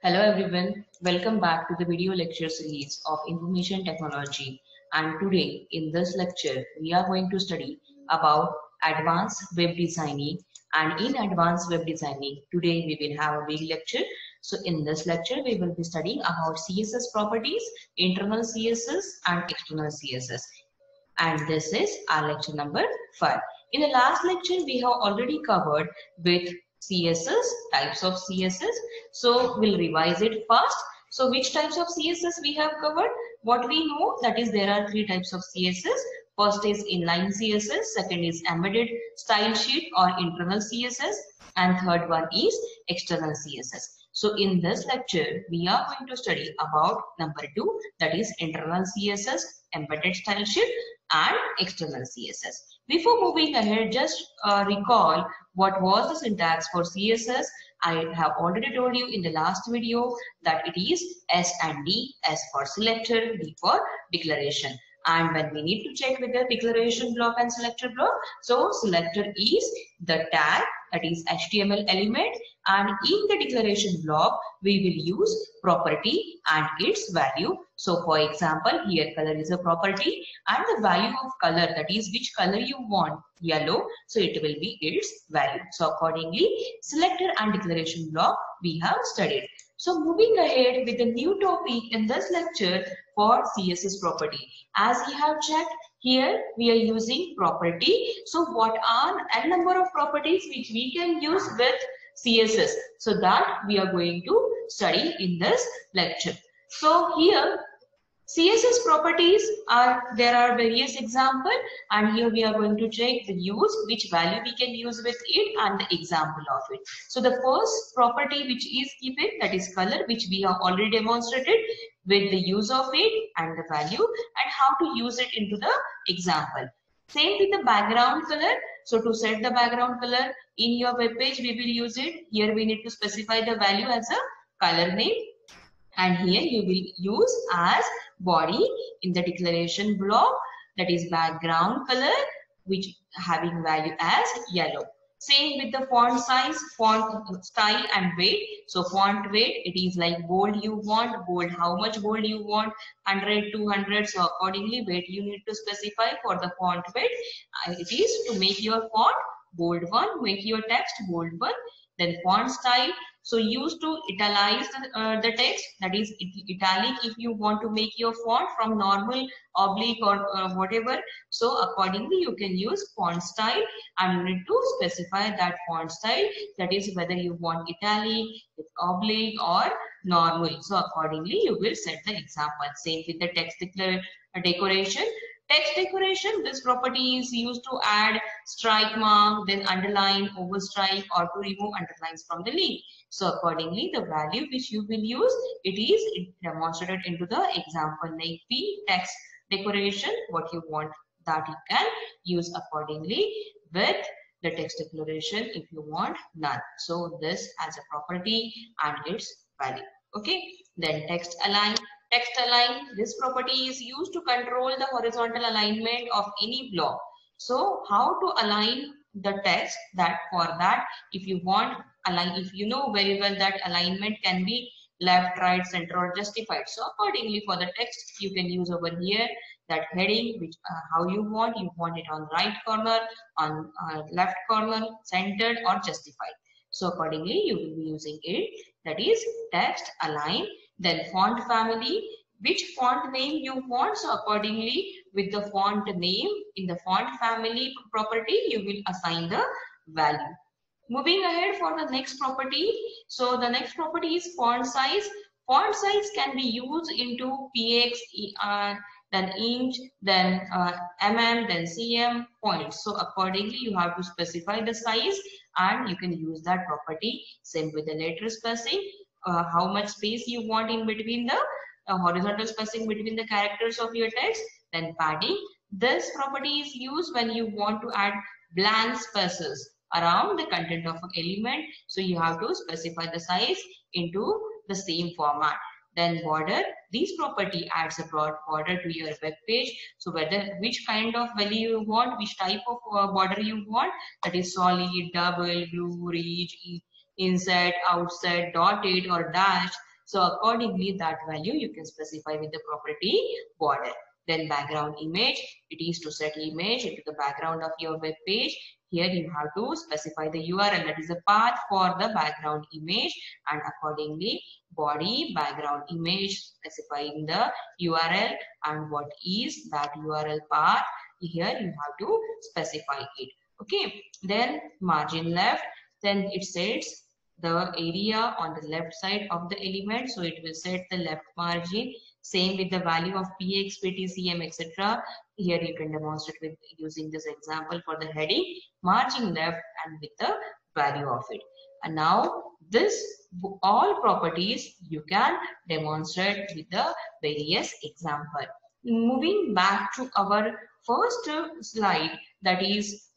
Hello everyone, welcome back to the video lecture series of Information Technology. And today in this lecture we are going to study about advanced web designing. And in advanced web designing today we will have a big lecture. So in this lecture we will be studying about CSS properties, internal CSS and external CSS. And this is our lecture number 5. In the last lecture we have already covered with CSS, types of CSS. So we'll revise it first. So which types of CSS we have covered? What we know, that is there are 3 types of CSS. First is inline CSS, second is embedded style sheet or internal CSS, and third one is external CSS. So in this lecture, we are going to study about number 2, that is internal CSS, embedded style sheet and external CSS. Before moving ahead, just recall what was the syntax for CSS. I have already told you in the last video that it is S and D, S for selector, D for declaration. And when we need to check with the declaration block and selector block, so selector is the tag, that is HTML element, and in the declaration block we will use property and its value. So for example, here color is a property and the value of color, that is which color you want, yellow, so it will be its value. So accordingly, selector and declaration block we have studied. So moving ahead with the new topic in this lecture for CSS property. As we have checked, here we are using property. So what are n number of properties which we can use with CSS? So that we are going to study in this lecture. So here CSS properties there are various examples, and here we are going to check the use, which value we can use with it and the example of it. So the first property which is given, that is color, which we have already demonstrated with the use of it and the value and how to use it into the example. Same with the background color. So to set the background color in your web page, we will use it. Here we need to specify the value as a color name, and here you will use as body in the declaration block, that is background color, which having value as yellow. Same with the font size, font style and weight. So font weight, it is like bold you want, bold how much bold you want, 100, 200. So accordingly weight you need to specify for the font weight. It is to make your font bold one, make your text bold one. Then font style, so use to italize the text, that is italic if you want to make your font from normal, oblique or whatever. So accordingly you can use font style, and you need to specify that font style, that is whether you want italic, oblique or normal. So accordingly you will set the example. Same with the text decoration. Text decoration, this property is used to add strike mark, then underline, overstrike, or to remove underlines from the link. So accordingly, the value which you will use, it is demonstrated into the example like P text decoration. What you want, that you can use accordingly with the text declaration if you want none. So this as a property and its value. Okay. Then text align. Text align, this property is used to control the horizontal alignment of any block. So how to align the text, that for that if you want align, if you know very well that alignment can be left, right, center or justified. So accordingly for the text you can use over here that heading, which how you want it on right corner, on left corner, centered or justified. So accordingly you will be using it, that is text align. Then font family, which font name you want. So accordingly with the font name in the font family property you will assign the value. Moving ahead for the next property. So the next property is font size. Font size can be used into px, then inch, then mm, then cm, points. So accordingly you have to specify the size and you can use that property. Same with the letter spacing. How much space you want in between the horizontal spacing between the characters of your text. Then padding, this property is used when you want to add blank spaces around the content of an element. So you have to specify the size into the same format. Then border, this property adds a broad border to your web page. So whether which kind of value you want, which type of border you want, that is solid, double, blue, ridge, inset, outset, dotted or dashed. So accordingly that value you can specify with the property border. Then background image, it is to set image into the background of your web page. Here you have to specify the URL, that is the path for the background image, and accordingly body background image, specifying the URL and what is that URL path. Here you have to specify it. Okay, then margin left, then it sets the area on the left side of the element, so it will set the left margin. Same with the value of px, pt, cm, etc. Here you can demonstrate with using this example for the heading, margin left and with the value of it. And now this all properties you can demonstrate with the various example. Moving back to our first slide, that is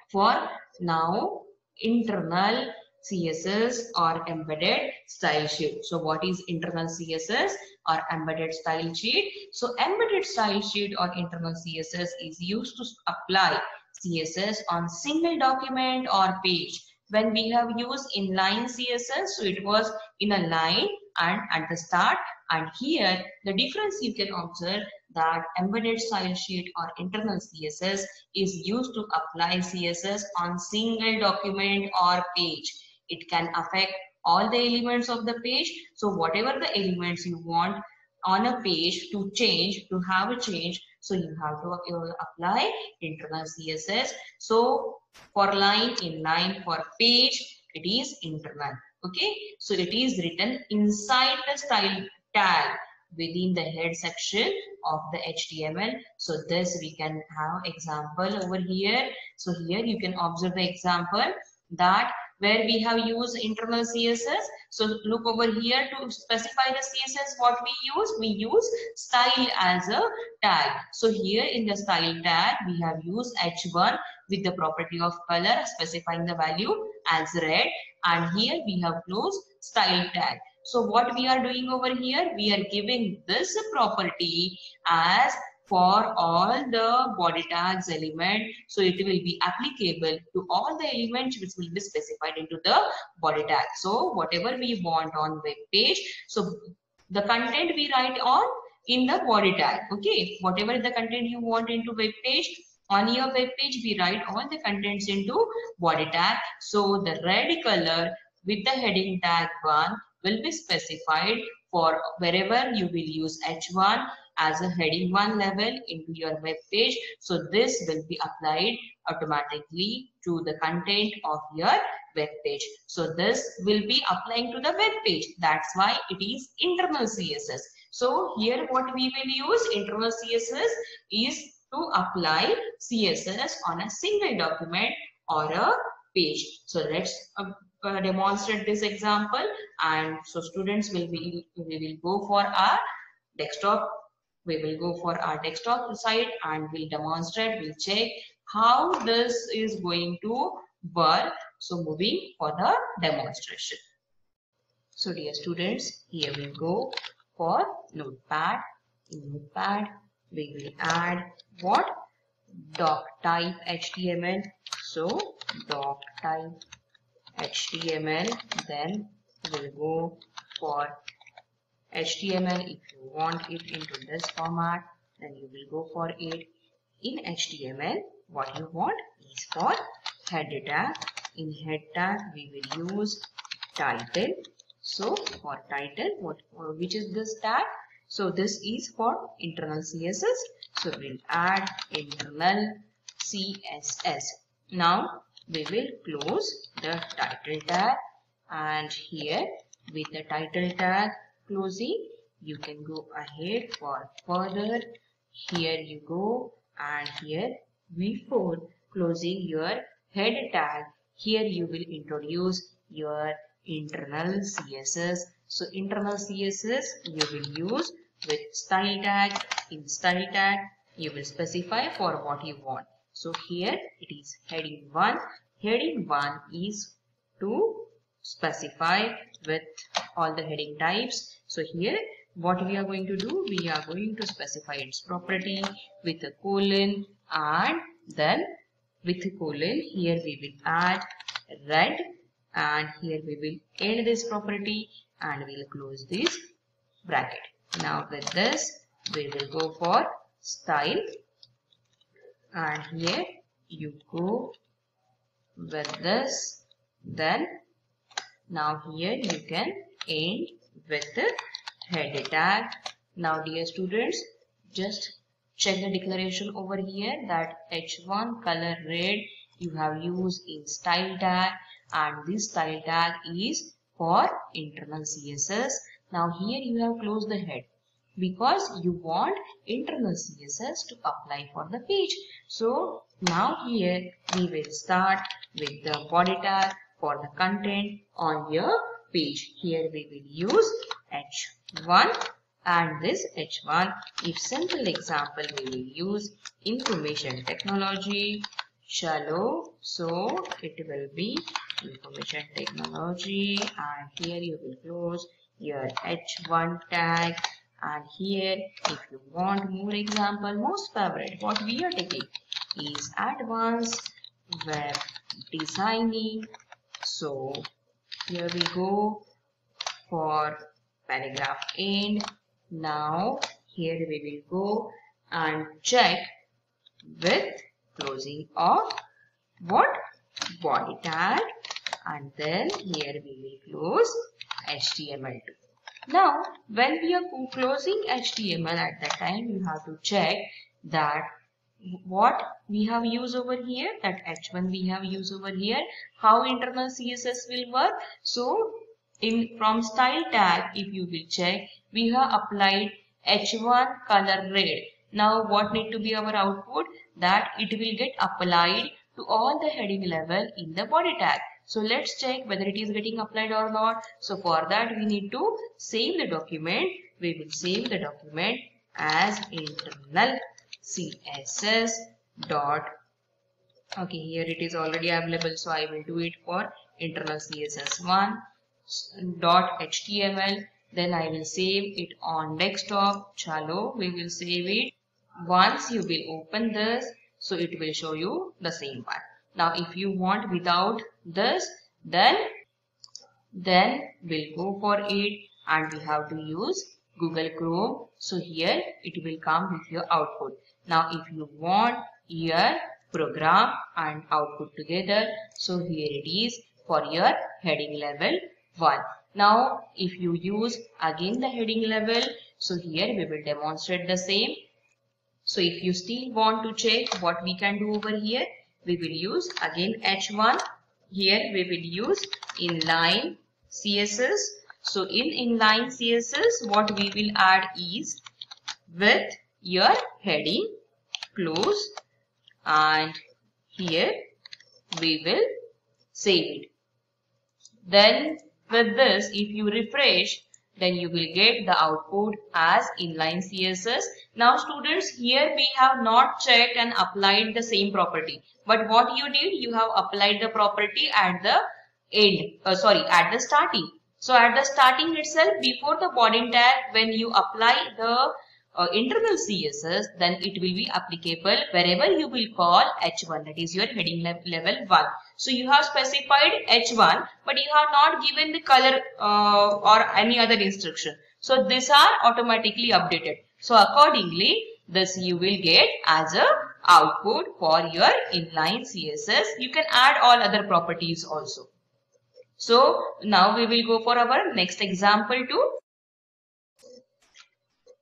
for now internal CSS or embedded style sheet. So what is internal CSS or embedded style sheet? So embedded style sheet or internal CSS is used to apply CSS on single document or page. When we have used inline CSS, so it was in a line and at the start, and here the difference you can observe that embedded style sheet or internal CSS is used to apply CSS on single document or page. It can affect all the elements of the page. So whatever the elements you want on a page to change, to have a change, so you have to apply internal CSS. So for line, inline, for page, it is internal. Okay, so it is written inside the style tag within the head section of the HTML. So this we can have example over here. So here you can observe the example that where we have used internal CSS. So look over here to specify the CSS, what we use style as a tag. So here in the style tag, we have used h1 with the property of color, specifying the value as red. And here we have closed style tag. So what we are doing over here, we are giving this property as for all the body tags element. So it will be applicable to all the elements which will be specified into the body tag. So whatever we want on web page, so the content we write on in the body tag. Okay, whatever the content you want into web page, on your web page we write all the contents into body tag. So the red color with the heading tag 1 will be specified for wherever you will use h1 as a heading 1 level into your web page. So this will be applied automatically to the content of your web page. So this will be applying to the web page. That's why it is internal CSS. So here what we will use internal CSS is to apply CSS on a single document or a page. So let's demonstrate this example, and so students will go for our desktop. We will go for our desktop site and we'll demonstrate, we'll check how this is going to work. So moving for the demonstration. So dear students, here we go for Notepad. In Notepad, we will add what? Doc type HTML. So doc type HTML, then we'll go for HTML. If you want it into this format, then you will go for it. In HTML, what you want is for head tag. In head tag, we will use title. So for title, which is this tag? So this is for internal CSS. So we'll add internal CSS. Now we will close the title tag, and here with the title tag closing, you can go ahead for further. Here you go, and here before closing your head tag, here you will introduce your internal CSS. So internal CSS you will use with style tag. In style tag you will specify for what you want. So here it is heading 1. Heading 1 is to specify with all the heading types. So here what we are going to do, we are going to specify its property with a colon, and then with a colon here we will add red, and here we will end this property, and we'll close this bracket. Now with this we will go for style, and here you go with this. Then now here you can end with the head tag. Now dear students, just check the declaration over here that H1 color red you have used in style tag, and this style tag is for internal CSS. Now here you have closed the head because you want internal CSS to apply for the page. So now here we will start with the body tag for the content on your page. Here we will use H1, and this H1, if simple example, we will use information technology. Chalo, so it will be information technology, and here you will close your H1 tag. And here if you want more example, most favorite what we are taking is advanced web designing. So here we go for paragraph end. Now here we will go and check with closing of what body tag, and then here we will close HTML2. Now when we are closing HTML, at that time you have to check that what we have used over here, that H1 we have used over here, how internal CSS will work. So from style tag, if you will check, we have applied H1 color red. Now what need to be our output? That it will get applied to all the heading level in the body tag. So let's check whether it is getting applied or not. So for that we need to save the document. We will save the document as internal CSS dot. Okay, here it is already available, so I will do it for internal CSS1 dot HTML. Then I will save it on desktop. Chalo, we will save it. Once you will open this, so it will show you the same one. Now if you want without this, then we'll go for it, and we have to use Google Chrome. So here it will come with your output. Now if you want your program and output together, so here it is for your heading level 1. Now if you use again the heading level, so here we will demonstrate the same. So if you still want to check what we can do over here, we will use again H1. Here we will use inline CSS. So in inline CSS, what we will add is with your heading close, and here we will save it. Then with this, if you refresh, then you will get the output as inline CSS. Now students, here we have not checked and applied the same property. But what you did, you have applied the property at the end, at the starting. So at the starting itself, before the body tag, when you apply the internal CSS, then it will be applicable wherever you will call H1, that is your heading level 1. So you have specified H1, but you have not given the color or any other instruction. So these are automatically updated. So accordingly, this you will get as a output for your inline CSS. You can add all other properties also. So now we will go for our next example too.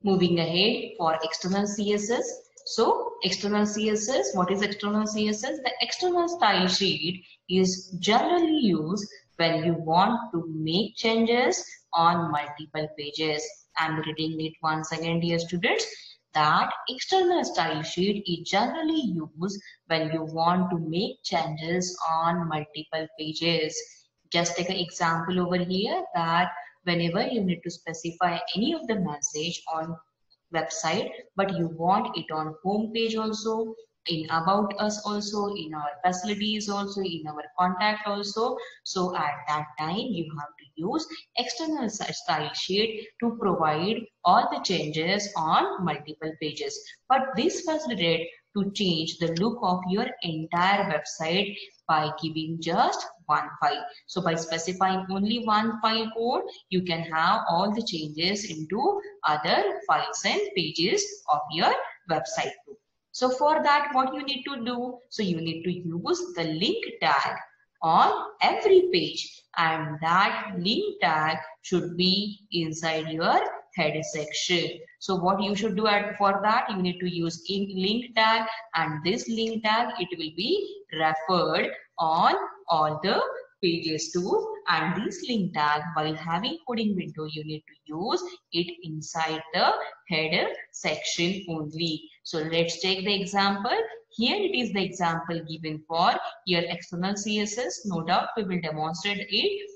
Moving ahead for external CSS. So external CSS, what is external CSS? The external style sheet is generally used when you want to make changes on multiple pages. I'm reading it once again, dear students. That external style sheet is generally used when you want to make changes on multiple pages. Just take an example over here that whenever you need to specify any of the message on website, but you want it on home page also, in about us also, in our facilities also, in our contact also. So at that time you have to use external style sheet to provide all the changes on multiple pages. But this facilitates to change the look of your entire website by giving just one file. So by specifying only one file code, you can have all the changes into other files and pages of your website too. So for that, what you need to do? So you need to use the link tag on every page, and that link tag should be inside your head section. So what you should do for that, you need to use link tag, and this link tag, it will be referred on all the pages too. And this link tag, while having coding window, you need to use it inside the header section only. So let's take the example. Here it is the example given for your external CSS. No doubt we will demonstrate it.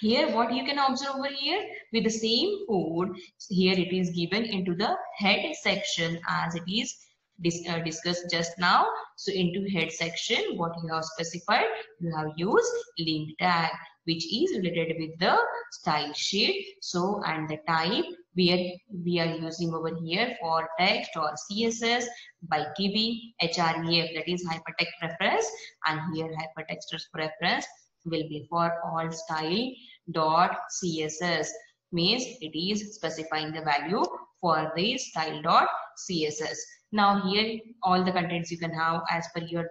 Here what you can observe over here, with the same code, here it is given into the head section as it is discussed just now. So into head section, what you have specified, you have used link tag, which is related with the style sheet. So and the type we are using over here for text or CSS by giving href, that is hypertext reference, and here hypertext reference will be for all style dot CSS, means it is specifying the value for the style dot CSS. Now here all the contents you can have as per your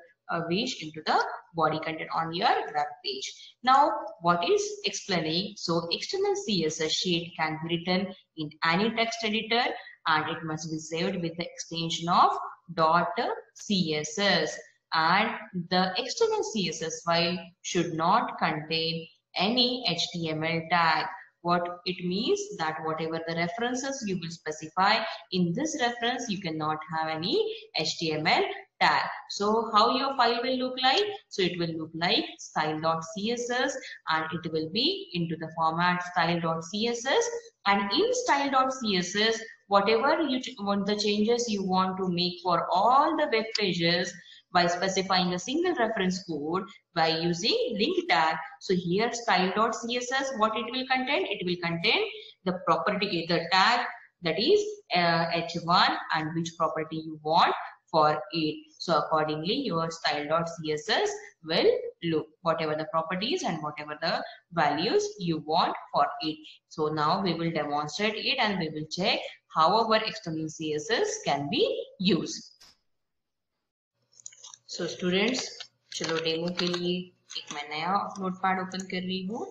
wish into the body content on your web page. Now what is explaining? So external CSS sheet can be written in any text editor, and it must be saved with the extension of .css. And the external CSS file should not contain any HTML tag. What it means that whatever the references you will specify in this reference, you cannot have any HTML tag. So how your file will look like? So it will look like style.css, and it will be into the format style.css, and in style.css, whatever you want, the changes you want to make for all the web pages, by specifying a single reference code by using link tag. So here style.css, what it will contain? It will contain the property, the tag, that is h1, and which property you want for it. So accordingly your style.css will look whatever the properties and whatever the values you want for it. So now we will demonstrate it and we will check how our external CSS can be used. So students, चलो demo के लिए एक मैं नया notepad open कर रही हूँ.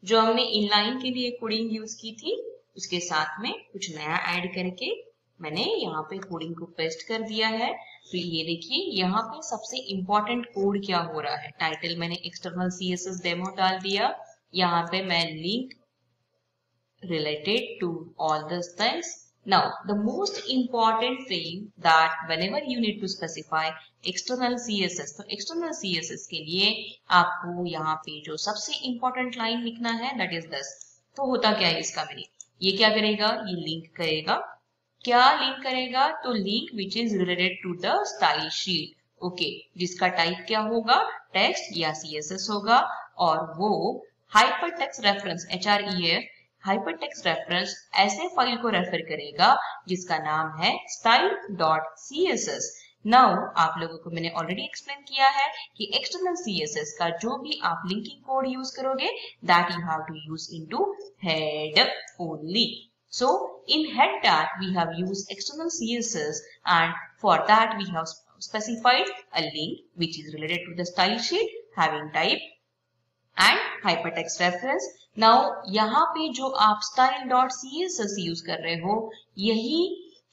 जो हमने इनलाइन के लिए कोडिंग यूज की थी, उसके साथ में कुछ नया ऐड करके मैंने यहाँ पे कोडिंग को पेस्ट कर दिया है. तो ये देखिए यहाँ पे सबसे इम्पोर्टेंट कोड क्या हो रहा है. टाइटल मैंने एक्सटर्नल CSS डेमो डाल दिया. यहाँ पे मैं link related to all this things. Now, the most important thing that whenever you need to specify external CSS, तो external CSS के लिए आपको यहाँ पे जो सबसे important line लिखना है, that is this. तो होता क्या है इसका मीनिंग? ये क्या करेगा? ये लिंक करेगा. क्या लिंक करेगा? तो link which is related to the style sheet. Okay, जिसका टाइप क्या होगा? टेक्स्ट या CSS होगा, और वो hypertext reference href hypertext reference ऐसे फाइल को रेफर करेगा जिसका नाम है style.css. नाउ आप लोगों को मैंने ऑलरेडी एक्सप्लेन किया है कि एक्सटर्नल CSS का जो भी आप लिंकिंग कोड यूज करोगे, that you have to use into head only. So in head tag we have used external CSS, and for that we have specified a link which is related to the style sheet having type and hypertext reference. Now यहाँ पे जो आप style.css use कर रहे हो, यही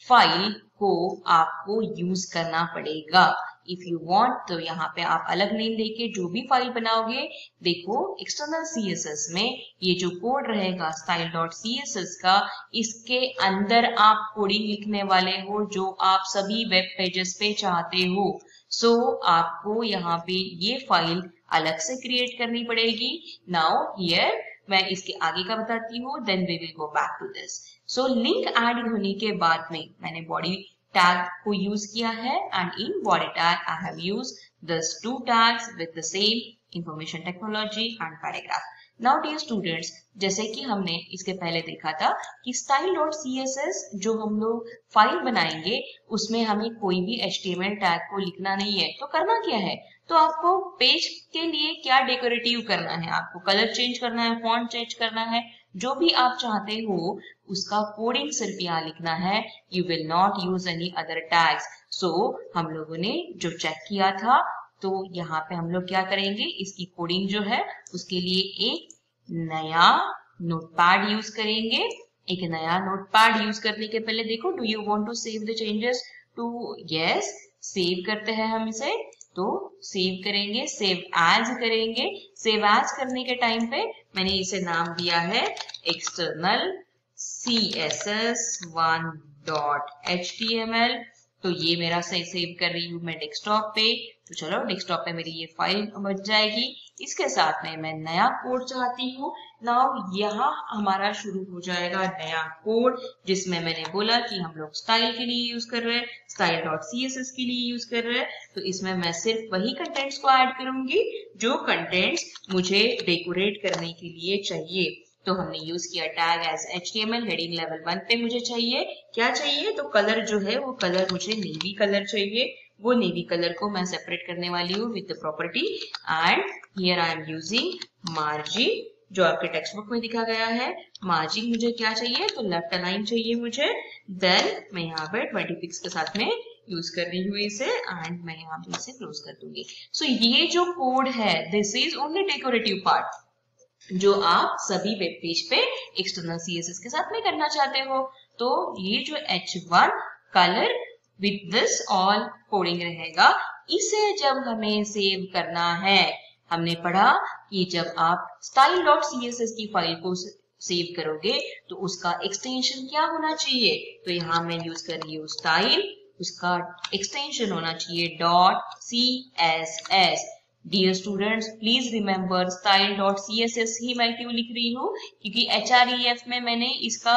file को आपको यूज करना पड़ेगा. इफ यू वांट तो यहाँ पे आप अलग नेम देके जो भी फाइल बनाओगे, देखो एक्सटर्नल CSS में ये जो कोड रहेगा style.css का, इसके अंदर आप कोडिंग लिखने वाले हो जो आप सभी वेब पेजेस पे चाहते हो. सो आपको यहाँ पे ये फाइल अलग से क्रिएट करनी पड़ेगी. नाउ हियर मैं इसके आगे का बताती हूँ, then we will go back to this. So link add होने के बाद में मैंने बॉडी टैग को यूज किया है, and in body tag I have used this two tags with the same information technology and paragraph. Now dear students, जैसे कि हमने इसके पहले देखा था कि style.css जो हम लोग फाइल बनाएंगे उसमें हमें कोई भी HTML टैग को लिखना नहीं है। तो करना क्या है, तो आपको पेज के लिए क्या डेकोरेटिव करना है, आपको कलर चेंज करना है, फॉन्ट चेंज करना है, जो भी आप चाहते हो उसका कोडिंग सिर्फ यहाँ लिखना है। You will not use any other tags. So हम लोगों ने जो चेक किया था, तो यहाँ पे हम लोग क्या करेंगे, इसकी कोडिंग जो है उसके लिए एक नया नोटपैड यूज करेंगे। एक नया नोटपैड यूज करने के पहले देखो, do you want to save the changes to, yes, save करते हैं हम इसे। तो सेव करेंगे, सेव एज करेंगे। सेव एज करने के टाइम पे मैंने इसे नाम दिया है एक्सटर्नल css1.html। तो ये मेरा सेव कर रही हूँ मैं डेस्कटॉप पे। तो चलो डेस्कटॉप पे मेरी ये फाइल बच जाएगी। इसके साथ में मैं नया कोड चाहती हूँ। नाउ यहाँ हमारा शुरू हो जाएगा नया कोड, जिसमें मैंने बोला कि हम लोग स्टाइल के लिए यूज कर रहे हैं, style.css के लिए यूज कर रहे हैं। तो इसमें मैं सिर्फ वही कंटेंट्स को ऐड करूंगी जो कंटेंट्स मुझे डेकोरेट करने के लिए चाहिए। तो हमने यूज किया tag as HTML, heading level 1 पे मुझे चाहिए, क्या चाहिए, तो कलर जो है वो कलर मुझे नेवी कलर चाहिए। वो नेवी कलर को मैं सेपरेट करने वाली हूँ with the property, and here I am using margin, जो आपके टेक्स्ट बुक में दिखा गया है। मार्जिन मुझे क्या चाहिए, तो लेफ्ट अलाइन चाहिए मुझे। देन मैं यहाँ पे 20 पिक्स के साथ में यूज कर रही हूँ इसे, एंड मैं यहाँ पे इसे क्लोज कर दूंगी। सो ये जो कोड है, this is only decorative part, जो आप सभी वेब पेज पे एक्सटर्नल CSS के साथ में करना चाहते हो। तो ये जो H1 colour with this all coding रहेगा, इसे जब हमें सेव करना है, हमने पढ़ा कि जब आप style.css की फाइल को सेव करोगे तो उसका एक्सटेंशन क्या होना चाहिए, तो यहाँ मैं यूज कर रही हूँ स्टाइल, उसका एक्सटेंशन होना चाहिए .css। Dear students, please remember style.css ही मैं क्यों लिख रही हूँ, क्योंकि href में मैंने इसका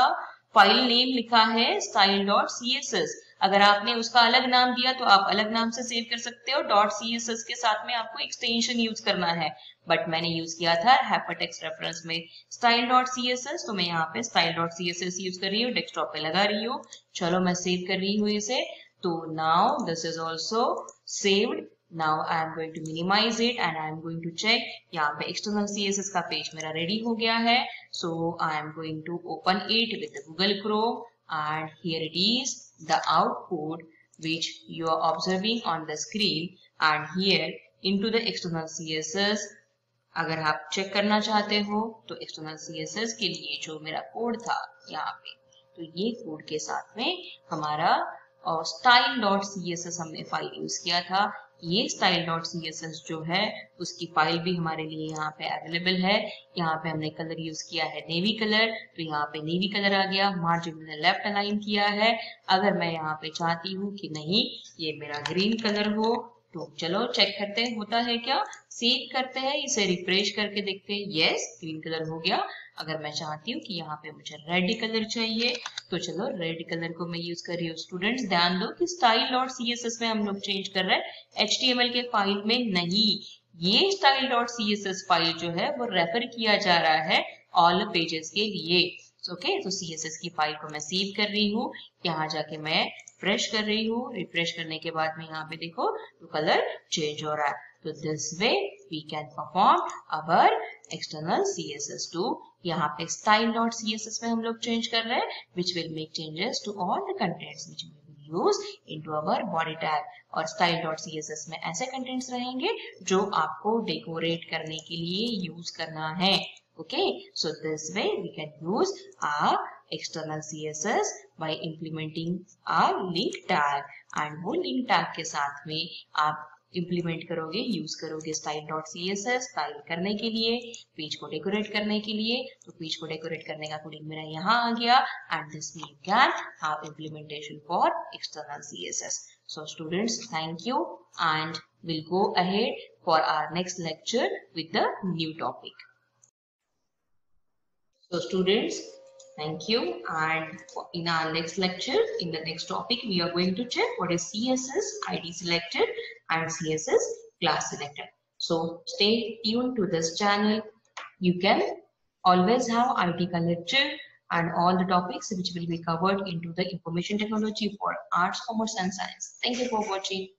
फाइल नेम लिखा है style.css। अगर आपने उसका अलग नाम दिया तो आप अलग नाम से सेव कर सकते हो, .css के साथ में आपको एक्सटेंशन यूज करना है, बट मैंने यूज किया था हाइपरटेक्स्ट रेफरेंस में style.css। तो मैं यहाँ पे style.css यूज कर रही हूँ, डेस्कटॉप पे लगा रही हूँ। चलो मैं सेव कर रही हूँ इसे। तो now this is also saved. Now I am going to minimize it and I am going to check। यहाँ पे external CSS का पेज मेरा रेडी हो गया है। So I am going to open it with the Google Chrome, and here it is the output which you are observing on the screen। And here into the external CSS, अगर आप check करना चाहते हो तो external CSS के लिए जो मेरा कोड था यहाँ पे, तो ये कोड के साथ में हमारा style.css हमने फाइल यूज किया था। ये style.css जो है उसकी फाइल भी हमारे लिए यहाँ पे अवेलेबल है। यहाँ पे हमने कलर यूज किया है नेवी कलर, तो यहाँ पे नेवी कलर आ गया। मार्जिन मैंने लेफ्ट अलाइन किया है। अगर मैं यहाँ पे चाहती हूँ कि नहीं ये मेरा ग्रीन कलर हो, तो चलो चेक करते हैं होता है क्या, सेव करते हैं, इसे रिफ्रेश करके देखते हैं, यस ग्रीन कलर हो गया। अगर मैं चाहती हूँ कि यहाँ पे मुझे रेड कलर चाहिए, तो चलो रेड कलर को मैं यूज कर रही हूँ। स्टूडेंट्स ध्यान दो कि style.css में हम लोग चेंज कर रहे हैं, HTML के फाइल में नहीं। ये style.css फाइल जो है वो रेफर किया जा रहा है ऑल पेजेस के लिए। ओके, तो CSS की फाइल को मैं सेव कर रही हूँ, यहाँ जाके मैं रिफ्रेश कर रही हूँ। रिफ्रेश करने के बाद में यहाँ पे देखो तो कलर चेंज हो रहा है। तो this way we can perform our external CSS too. यहाँ पे style.css में हम लोग चेंज कर रहे हैं, which will make changes to all the contents which we will use into our body tag। और style.css में ऐसे कंटेंट्स रहेंगे जो आपको डेकोरेट करने के लिए यूज करना है। Okay, so this way we can use our external CSS by implementing our link tag, and वो link tag के साथ में आप implement करोगे, use करोगे style.css स्टाइल करने के लिए, पेज को डेकोरेट करने के लिए। तो पेज को डेकोरेट करने का कोडिंग मेरा यहाँ आ गया, and this way you can have implementation for external CSS। So students, thank you, and we'll go ahead for our next lecture with the new topic। So students, thank you, and in our next lecture, in the next topic, we are going to check what is CSS ID selected and CSS class selected। So stay tuned to this channel. You can always have IT lecture and all the topics which will be covered into the information technology for arts, commerce and science. Thank you for watching.